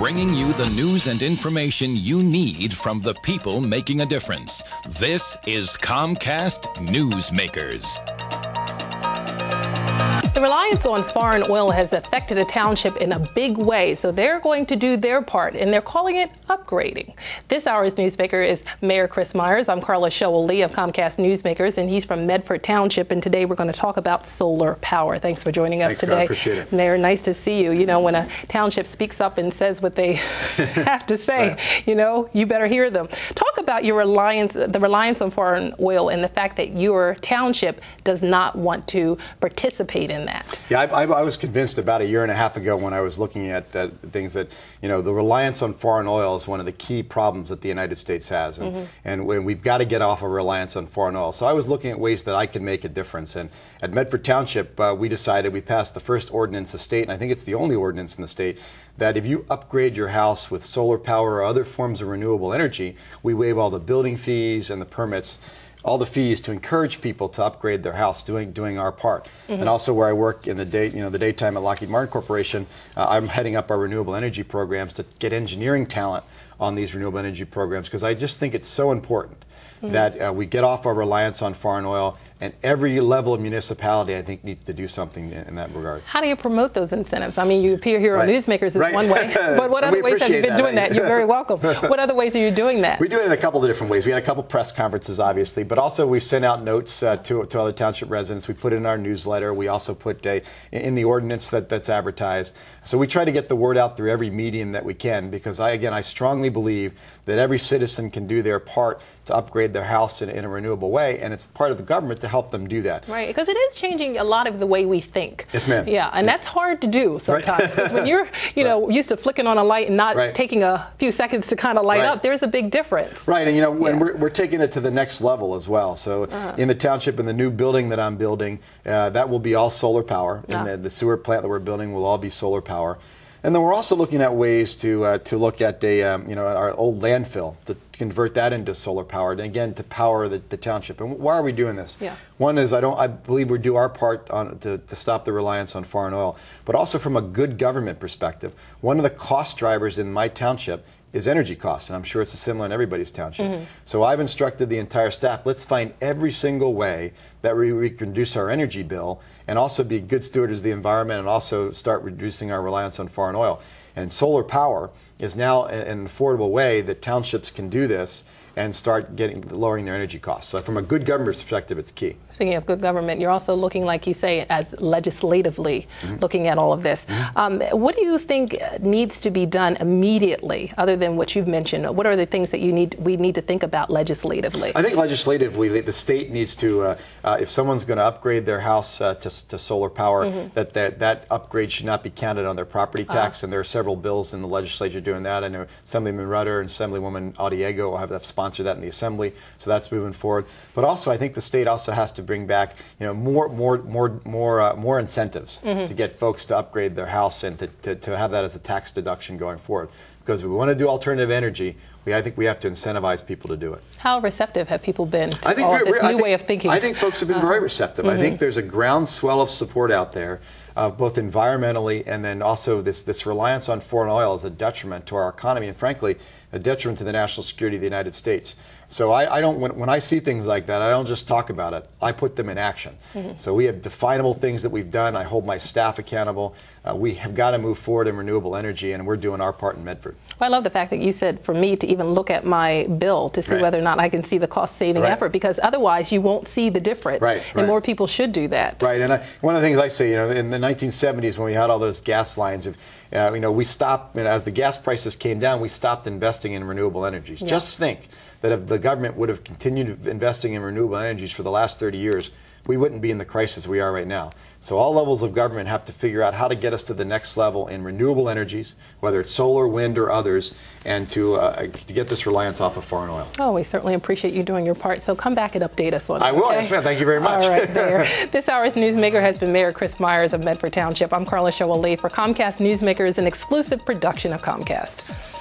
bringing you the news and information you need from the people making a difference. This is Comcast Newsmakers. The reliance on foreign oil has affected a township in a big way, so they're going to do their part, and they're calling it upgrading. This hour's newsmaker is Mayor Chris Myers. I'm Carla Showell-Lee of Comcast Newsmakers, and he's from Medford Township, and today we're going to talk about solar power. Thanks for joining us today. I appreciate it. Mayor, nice to see you. You know, when a township speaks up and says what they have to say, right. You know, you better hear them. Talk about your reliance, the reliance on foreign oil, and the fact that your township does not want to participate in that. Yeah, I was convinced about a year and a half ago when I was looking at things that, you know, the reliance on foreign oil is one of the key problems that the United States has. And when we've got to get off of reliance on foreign oil. So I was looking at ways that I could make a difference. And at Medford Township, we passed the first ordinance in the state, and I think it's the only ordinance in the state, that if you upgrade your house with solar power or other forms of renewable energy, we waive all the building fees and the permits, all the fees to encourage people to upgrade their house, doing our part. And also where I work in the daytime at Lockheed Martin Corporation, I'm heading up our renewable energy programs to get engineering talent on these renewable energy programs, because I just think it's so important that we get off our reliance on foreign oil, and every level of municipality, I think, needs to do something in that regard. How do you promote those incentives? I mean, you appear here on Newsmakers is one way, but what other ways have you been doing that? You're very welcome. What other ways are you doing that? We do it in a couple of different ways. We had a couple press conferences, obviously, but also we've sent out notes to other township residents. We put it in our newsletter. We also put in the ordinance that's advertised. So we try to get the word out through every medium that we can, because I strongly believe that every citizen can do their part to upgrade their house in a renewable way, and it's part of the government to help them do that. Right, because it is changing a lot of the way we think. Yes, ma'am. Yeah, and that's hard to do sometimes. Because when you're, used to flicking on a light and not taking a few seconds to kind of light up, there's a big difference. Right, and when we're taking it to the next level as well. So in the township, in the new building that I'm building, that will be all solar power, and the sewer plant that we're building will all be solar power. And then we're also looking at ways to look at our old landfill, to convert that into solar power, and again to power the township. And why are we doing this? One is I believe we do our part to stop the reliance on foreign oil, but also from a good government perspective. One of the cost drivers in my township is energy costs, and I'm sure it's similar in everybody's township. So I've instructed the entire staff, let's find every single way that we can reduce our energy bill and also be good stewards of the environment and also start reducing our reliance on foreign oil. And solar power is now an affordable way that townships can do this and start lowering their energy costs. So from a good government perspective, it's key. Speaking of good government, you're also looking, like you say, as legislatively looking at all of this. What do you think needs to be done immediately, other than what you've mentioned? What are the things that we need to think about legislatively? I think legislatively, the state needs to, if someone's going to upgrade their house to solar power, that upgrade should not be counted on their property tax. And there are several bills in the legislature doing that. I know Assemblyman Rutter and Assemblywoman Audiego have sponsored that in the Assembly, so that's moving forward. But also, I think the state also has to bring back, more incentives to get folks to upgrade their house and to have that as a tax deduction going forward. Because if we want to do alternative energy, I think we have to incentivize people to do it. How receptive have people been to this new way of thinking? I think folks have been very receptive. I think there's a groundswell of support out there, both environmentally and then also this reliance on foreign oil is a detriment to our economy and, frankly, a detriment to the national security of the United States. So when I see things like that, I don't just talk about it. I put them in action. So we have definable things that we've done. I hold my staff accountable. We have got to move forward in renewable energy, and we're doing our part in Medford. Well, I love the fact that you said for me to even look at my bill to see whether or not I can see the cost-saving effort, because otherwise you won't see the difference. And more people should do that. And one of the things I say, in the 1970s when we had all those gas lines, we stopped, as the gas prices came down, we stopped investing in renewable energies. Just think that if the government would have continued investing in renewable energies for the last 30 years, we wouldn't be in the crisis we are right now. So all levels of government have to figure out how to get us to the next level in renewable energies, whether it's solar, wind, or others, and to get this reliance off of foreign oil. Oh, we certainly appreciate you doing your part. So come back and update us on it. I will. Yes, ma'am. Thank you very much. All right, Mayor. This hour's Newsmaker has been Mayor Chris Myers of Medford Township. I'm Carla Showell-Lee for Comcast Newsmakers, an exclusive production of Comcast.